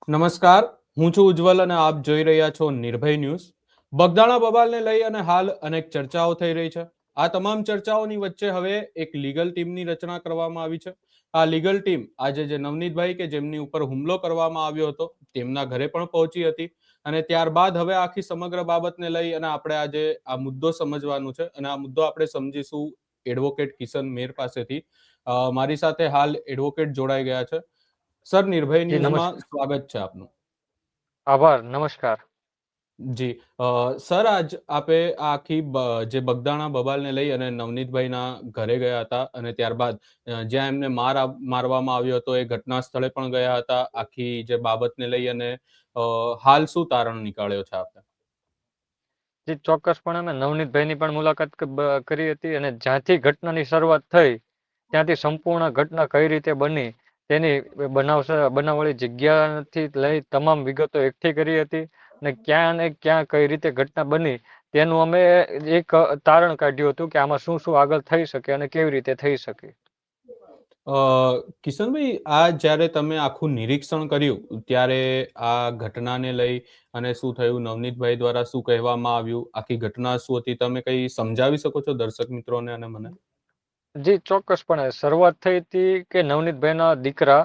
નમસ્કાર, હું છું ઉજ્જવલ અને આપ જોઈ રહ્યા છો નિર્ભય ન્યૂઝ. બગદાણા બવાલને લઈ અને હાલ અનેક ચર્ચાઓ થઈ રહી છે. આ તમામ ચર્ચાઓની વચ્ચે હવે એક લીગલ ટીમની રચના કરવામાં આવી છે. આ લીગલ ટીમ આજે જે નવનીતભાઈ કે જેમની ઉપર હુમલો કરવામાં આવ્યો હતો તેમના ઘરે પણ પહોંચી હતી અને ત્યારબાદ હવે આખી સમગ્ર બાબતને લઈ અને આપણે આજે આ મુદ્દો સમજવાનું છે અને આ મુદ્દો આપણે સમજીશું એડવોકેટ કિશન મેર પાસેથી. મારી સાથે હાલ એડવોકેટ જોડાઈ ગયા છે. સર, નિર્ભય જી ન્યૂઝમાં નમસ્કાર. સ્વાગત છે આપનું. આભાર. નમસ્કાર. જી સર, આજ આપે આ આખી જે બગદાણા બબાલને લઈ અને નવનીતભાઈના ઘરે ગયા હતા અને ત્યારબાદ જ્યાં એમને મારવામાં આવ્યો હતો એ ઘટના સ્થળે પણ ગયા હતા. આખી જે બાબતને લઈ અને હાલ શું તારણ નીકાળ્યો છે આપે? જી ચોક્કસપણે અમે નવનીતભાઈની પણ મુલાકાત કરી હતી અને જ્યાંથી ઘટનાની શરૂઆત થઈ ત્યાંથી સંપૂર્ણ ઘટના કઈ રીતે બની તેની બનાવવાળી જગ્યાથી લઈ તમામ વિગતો એકઠી કરી હતી અને ક્યાં ને ક્યાં કઈ રીતે ઘટના બની તેનું અમે એક તારણ કાઢ્યું હતું કે આમાં શું શું આગળ થઈ શકે અને કેવી રીતે થઈ શકે. કિશનભાઈ, આ જ્યારે તમે આખું નિરીક્ષણ કર્યું ત્યારે આ ઘટનાને લઈ અને શું થયું, નવનીતભાઈ દ્વારા શું કહેવામાં આવ્યું, આખી ઘટના શું હતી, તમે કઈ સમજાવી શકો છો દર્શક મિત્રોને અને મને? જી ચોક્કસપણે શરૂઆત થઈ હતી કે નવનીતભાઈના દીકરા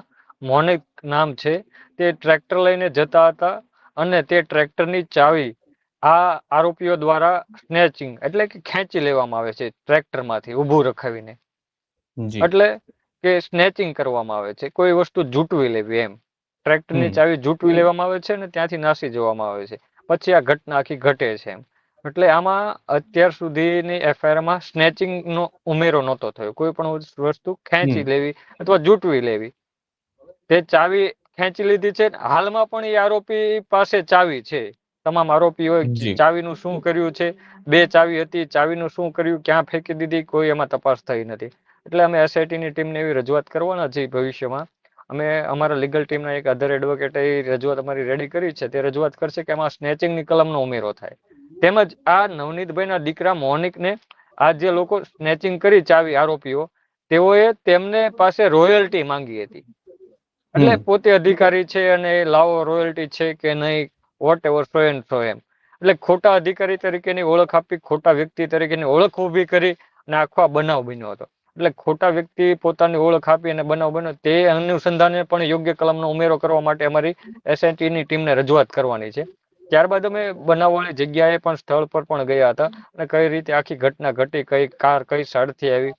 મોનિક નામ છે તે ટ્રેક્ટર લઈને જતા હતા અને તે ટ્રેક્ટરની ચાવી આ આરોપીઓ દ્વારા સ્નેચિંગ એટલે કે ખેંચી લેવામાં આવે છે ટ્રેક્ટરમાંથી ઊભું રખાવીને. જી. એટલે કે સ્નેચિંગ કરવામાં આવે છે, કોઈ વસ્તુ જૂટવી લેવી એમ. ટ્રેક્ટરની ચાવી જૂટવી લેવામાં આવે છે અને ત્યાંથી નાસી જવામાં આવે છે. પછી આ ઘટના આખી ઘટે છે એમ. એટલે આમાં અત્યાર સુધીની એફઆઈઆરમાં સ્નેચિંગનો ઉમેરો નહોતો થયો. કોઈ પણ વસ્તુ ખેંચી લેવી અથવા જૂટવી લેવી. તે ચાવી ખેંચી લીધી છે. હાલમાં પણ એ આરોપી પાસે ચાવી છે. તમામ આરોપીઓ ચાવીનું શું કર્યું છે, બે ચાવી હતી, ચાવીનું શું કર્યું, ક્યાં ફેંકી દીધી, કોઈ એમાં તપાસ થઈ નથી. એટલે અમે એસઆઈટીની ટીમને એવી રજૂઆત કરવાના છીએ ભવિષ્યમાં. અમે અમારા લીગલ ટીમના એક અધર એડવોકેટે રજૂઆત અમારી રેડી કરી છે. તે રજૂઆત કરશે કે આમાં સ્નેચિંગની કલમનો ઉમેરો થાય. તેમજ આ નવનીતભાઈના દીકરા મોનિકને આ જે લોકો સ્નેચિંગ કરી ચાવી આરોપીઓ તેઓએ તેમને પાસે રોયલ્ટી માંગી હતી. એટલે પોતે અધિકારી છે અને લાવો રોયલ્ટી છે કે નહીં, whatever so and so એમ. એટલે ખોટા અધિકારી તરીકેની ઓળખ આપી, ખોટા વ્યક્તિ તરીકેની ઓળખ ઊભી કરી અને આખો બનાવ બન્યો હતો. એટલે ખોટા વ્યક્તિ પોતાની ઓળખ આપી અને બનાવ બન્યો તે અનુસંધાને પણ યોગ્ય કલમનો ઉમેરો કરવા માટે અમારી એસઆઈટીની ટીમને રજૂઆત કરવાની છે. ત્યારબાદ અમે બનાવવાળી જગ્યાએ પણ સ્થળ પર પણ ગયા હતા અને કઈ રીતે આખી ઘટના ઘટી, કઈ કાર કઈ સાઈડથી આવી,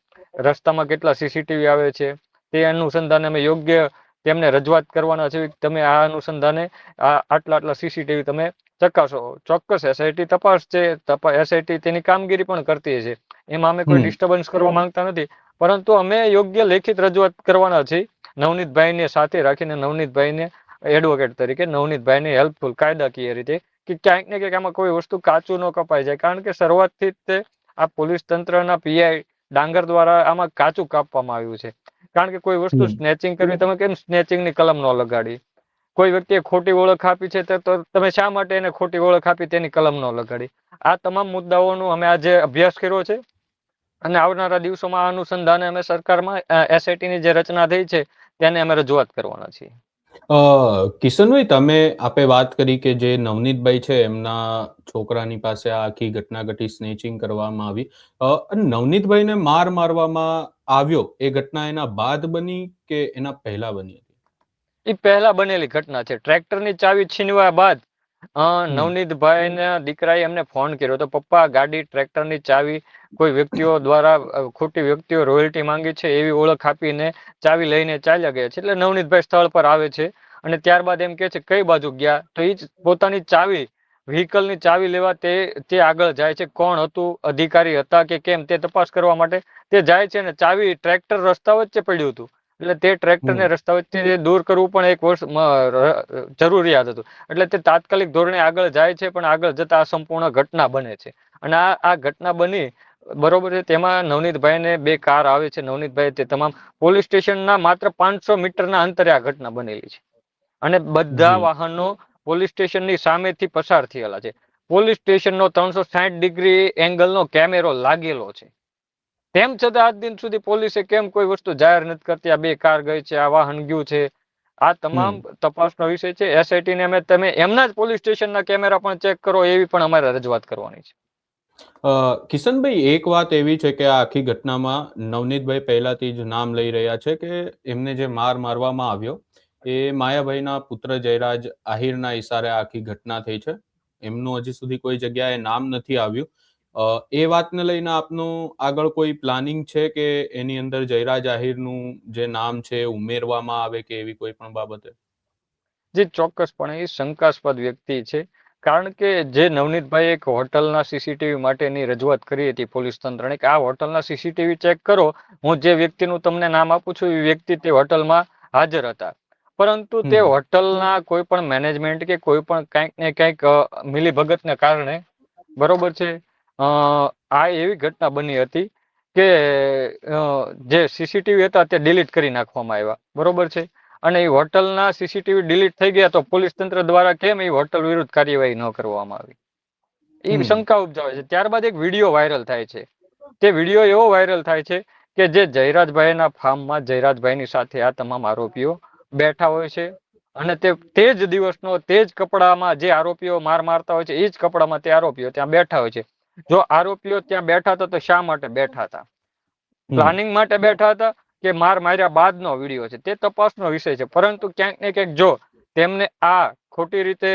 રસ્તામાં કેટલા સીસીટીવી આવે છે તે અનુસંધાને અમે યોગ્ય તેમને રજૂઆત કરવાના છે. તમે આ અનુસંધાને આટલા આટલા સીસીટીવી તમે ચકાસો. ચોક્કસ એસઆઈટી તપાસ છે, એસઆઈટી તેની કામગીરી પણ કરતી છે. એમાં અમે કોઈ ડિસ્ટર્બન્સ કરવા માંગતા નથી, પરંતુ અમે યોગ્ય લેખિત રજૂઆત કરવાના છીએ નવનીતભાઈને સાથે રાખીને, નવનીતભાઈને એડવોકેટ તરીકે નવનીતભાઈને હેલ્પફુલ કાયદાકીય રીતે કે ક્યાંક ને ક્યાંક આમાં કોઈ વસ્તુ કાચું ન કપાઈ જાય. કારણ કે શરૂઆતથી જ તે આ પોલીસ તંત્રના પીઆઈ ડાંગર દ્વારા આમાં કાચું કાપવામાં આવ્યું છે. કારણ કે કોઈ વસ્તુ સ્નેચિંગ કરવી, તમે કેમ સ્નેચિંગની કલમ ન લગાડી? કોઈ વ્યક્તિએ ખોટી ઓળખ આપી છે તો તમે શા માટે એને ખોટી ઓળખ આપી તેની કલમ ન લગાડી? આ તમામ મુદ્દાઓનું અમે આજે અભ્યાસ કર્યો છે અને આવનારા દિવસોમાં આ અનુસંધાને અમે સરકારમાં એસઆઈટીની જે રચના થઈ છે તેને અમે રજૂઆત કરવાના છીએ. કિશનભાઈ, આપે વાત કરી કે જે નવનીતભાઈ છે એમના છોકરાની પાસે આ આખી ઘટના ઘટી, સ્નેચિંગ કરવામાં આવી. નવનીતભાઈને મારવામાં આવ્યો એ ઘટના એના બાદ બની કે એના પહેલા બની હતી? એ પહેલા બનેલી ઘટના છે. ટ્રેક્ટરની ચાવી છીનવ્યા બાદ નવનીતભાઈના દીકરાએ એમને ફોન કર્યો તો, પપ્પા ગાડી ટ્રેક્ટરની ચાવી કોઈ વ્યક્તિઓ દ્વારા ખોટી વ્યક્તિઓ રોયલ્ટી માંગી છે એવી ઓળખ આપીને ચાવી લઈને ચાલ્યા ગયા છે. એટલે નવનીતભાઈ સ્થળ પર આવે છે અને ત્યારબાદ એમ કે છે કઈ બાજુ ગયા, તો એ જ પોતાની ચાવી વ્હીકલની ચાવી લેવા તે આગળ જાય છે. કોણ હતું, અધિકારી હતા કે કેમ તે તપાસ કરવા માટે તે જાય છે અને ચાવી ટ્રેક્ટર રસ્તા વચ્ચે પડ્યું હતું. એટલે તે ટ્રેક્ટરને રસ્તા વચ્ચે દૂર કરવું પણ એક વર્ષ જરૂરિયાત હતું. એટલે તે તાત્કાલિક ધોરણે આગળ જાય છે, પણ આગળ જતા આ સંપૂર્ણ ઘટના બને છે. અને આ ઘટના બની બરોબર છે. તેમાં નવનીતભાઈને બે કાર આવે છે. નવનીતભાઈ તે તમામ પોલીસ સ્ટેશનના માત્ર 500 મીટરના અંતરે આ ઘટના બનેલી છે અને બધા વાહનો પોલીસ સ્ટેશનની સામેથી પસાર થયેલા છે. પોલીસ સ્ટેશનનો 360 ડિગ્રી એંગલનો કેમેરો લાગેલો છે. તેમ છતાં આજ દિન સુધી પોલીસે કેમ કોઈ વસ્તુ જાહેર નથી કરતી? આ બે કાર ગઈ છે, આ વાહન ગયું છે, આ તમામ તપાસનો વિષય છે. એસઆઈટી ને તમે એમના જ પોલીસ સ્ટેશનના કેમેરા પણ ચેક કરો, એવી પણ અમારે રજૂઆત કરવાની છે. કિશનભાઈ, એક વાત એવી છે કે આ આખી ઘટનામાં નવનીતભાઈ પહેલાથી જ નામ લઈ રહ્યા છે કે એમને જે મારવામાં આવ્યો એ માયાભાઈના પુત્ર જયરાજ આહિરના ઈશારે આખી ઘટના થઈ છે. એમનું હજી સુધી કોઈ જગ્યાએ નામ નથી આવ્યું. એ વાતને લઈને આપનું આગળ કોઈ પ્લાનિંગ છે કે એની અંદર જયરાજ આહિરનું જે નામ છે ઉમેરવામાં આવે કે એવી કોઈ પણ બાબતે? જે ચોક્કસપણે એ શંકાસ્પદ વ્યક્તિ છે, કારણ કે જે નવનીતભાઈ એક હોટલના સીસીટીવી માટેની રજૂઆત કરી હતી પોલીસ તંત્રને કે આ હોટલના સીસીટીવી ચેક કરો, હું જે વ્યક્તિનું તમને નામ આપું છું એ વ્યક્તિ તે હોટલમાં હાજર હતા, પરંતુ તે હોટલના કોઈ પણ મેનેજમેન્ટ કે કોઈ પણ કંઈક ને કંઈક મિલીભગતને કારણે, બરોબર છે, આ એવી ઘટના બની હતી કે જે સીસીટીવી હતા તે ડિલીટ કરી નાખવામાં આવ્યા, બરોબર છે, અને એ હોટલના સીસીટીવી ડિલીટ થઈ ગયા તો પોલીસ તંત્ર દ્વારા કેમ એ હોટલ વિરુદ્ધ કાર્યવાહી ન કરવામાં આવી, એ શંકા ઉપજાવે છે. ત્યારબાદ એક વિડીયો વાયરલ થાય છે. તે વિડીયો એવો વાયરલ થાય છે કે જે જયરાજભાઈના ફાર્મમાં જયરાજભાઈની સાથે આ તમામ આરોપીઓ બેઠા હોય છે, અને તે જ દિવસનો તે જ કપડામાં જે આરોપીઓ મારતા હોય છે એ જ કપડામાં તે આરોપીઓ ત્યાં બેઠા હોય છે. જો આરોપીઓ ત્યાં બેઠા હતા તો શા માટે બેઠા હતા? પ્લાનિંગ માટે બેઠા હતા કે માર્યા બાદનો વિડીયો છે? તે તપાસનો વિષય છે. પરંતુ ક્યાંક ને ક્યાંક જો તેમને આ ખોટી રીતે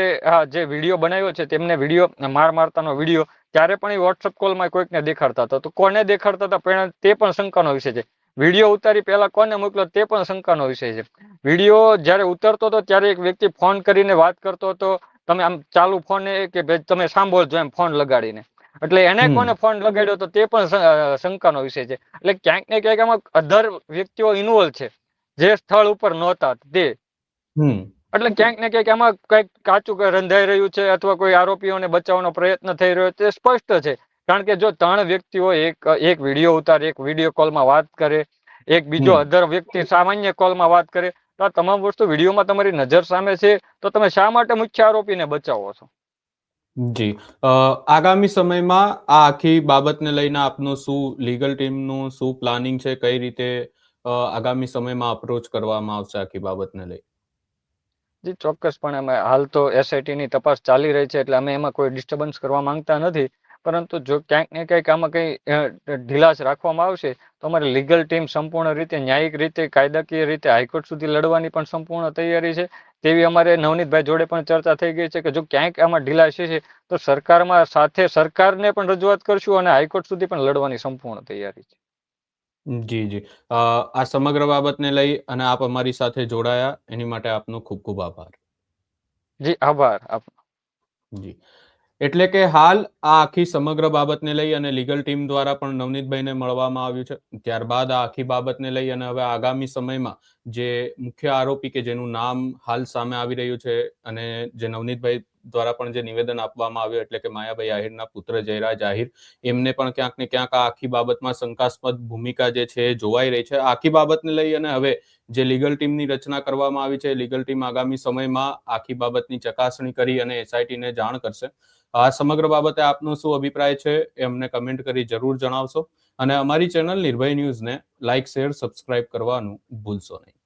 જે વિડીયો બનાવ્યો છે, તેમને વિડીયો મારતાનો વિડીયો ત્યારે પણ એ વોટ્સઅપ કોલમાં કોઈકને દેખાડતા હતા, તો કોને દેખાડતા હતા તે પણ શંકાનો વિષય છે. વિડીયો ઉતારી પહેલા કોને મોકલો તે પણ શંકાનો વિષય છે. વિડીયો જ્યારે ઉતરતો હતો ત્યારે એક વ્યક્તિ ફોન કરીને વાત કરતો હતો, તમે આમ ચાલુ ફોન કે ભાઈ તમે સાંભળજો એમ ફોન લગાડીને, એટલે એને કોને ફોન લગાડ્યો હતો તે પણ શંકાનો વિષય છે. એટલે ક્યાંક ને ક્યાંક આમાં અધર વ્યક્તિઓ ઇન્વોલ્વ છે જે સ્થળ ઉપર નહોતા તે. એટલે ક્યાંક ને ક્યાંક આમાં કઈક કાચું રંધાઈ રહ્યું છે, અથવા કોઈ આરોપીઓને બચાવવાનો પ્રયત્ન થઈ રહ્યો છે, સ્પષ્ટ છે. કારણ કે જો 3 વ્યક્તિઓ એક વિડીયો ઉતારે, એક વિડીયો કોલમાં વાત કરે, એક બીજો અધર વ્યક્તિ સામાન્ય કોલમાં વાત કરે, તો આ તમામ વસ્તુ વિડીયોમાં તમારી નજર સામે છે, તો તમે શા માટે મુખ્ય આરોપીને બચાવો છો? જી, આગામી સમયમાં આ આખી બાબતને લઈને આપનું શું લીગલ ટીમનું શું પ્લાનિંગ છે? કઈ રીતે આગામી સમયમાં અપ્રોચ કરવામાં આવશે આખી બાબતને લઈ? જી ચોક્કસપણે અમે હાલ તો એસઆઈટીની તપાસ ચાલી રહી છે, એટલે અમે એમાં કોઈ ડિસ્ટર્બન્સ કરવા માંગતા નથી. પરંતુ જો ક્યાંક ને ક્યાંક આમાં કંઈ ઢીલાસ રાખવામાં આવશે તો અમારી લીગલ ટીમ સંપૂર્ણ રીતે ન્યાયિક રીતે કાયદાકીય રીતે હાઈકોર્ટ સુધી લડવાની પણ સંપૂર્ણ તૈયારી છે. તેવી અમારે નવનીતભાઈ જોડે પણ ચર્ચા થઈ ગઈ છે કે જો ક્યાંક આમાં ઢીલાસ છે તો સરકારમાં સાથે સરકારને પણ રજૂઆત કરશું અને હાઈકોર્ટ સુધી પણ લડવાની સંપૂર્ણ તૈયારી છે. જી જી, આ સમગ્ર બાબતને લઈ અને આપ અમારી સાથે જોડાયા એની માટે આપનો ખૂબ ખૂબ આભાર. જી આભાર. જી, એટલે કે હાલ આ આખી સમગ્ર બાબતને લઈ અને લીગલ ટીમ દ્વારા પણ નવનીતભાઈને મળવામાં આવ્યું છે. ત્યારબાદ આ આખી બાબતને લઈ અને હવે આગામી સમયમાં જે મુખ્ય આરોપી કે જેનું નામ હાલ સામે આવી રહ્યું છે અને જે નવનીતભાઈ દ્વારા પણ જે નિવેદન આપવામાં આવ્યું એટલે કે માયાભાઈ આહિરના પુત્ર જયરાજ આહિર, એમને પણ ક્યાંક ને ક્યાંક આ આખી બાબતમાં શંકાસ્પદ ભૂમિકા જે છે એ જોવાઈ રહી છે. આખી બાબતને લઈ અને હવે જે લીગલ ટીમની રચના કરવામાં આવી છે, લીગલ ટીમ આગામી સમયમાં આખી બાબતની ચકાસણી કરી અને એસઆઈટીને જાણ કરશે. આ સમગ્ર બાબતે આપનો શું અભિપ્રાય છે એ અમને કમેન્ટ કરી જરૂર જણાવશો, અને અમારી ચેનલ નિર્ભય ન્યૂઝને લાઇક, શેર, સબસ્ક્રાઇબ કરવાનું ભૂલશો નહીં.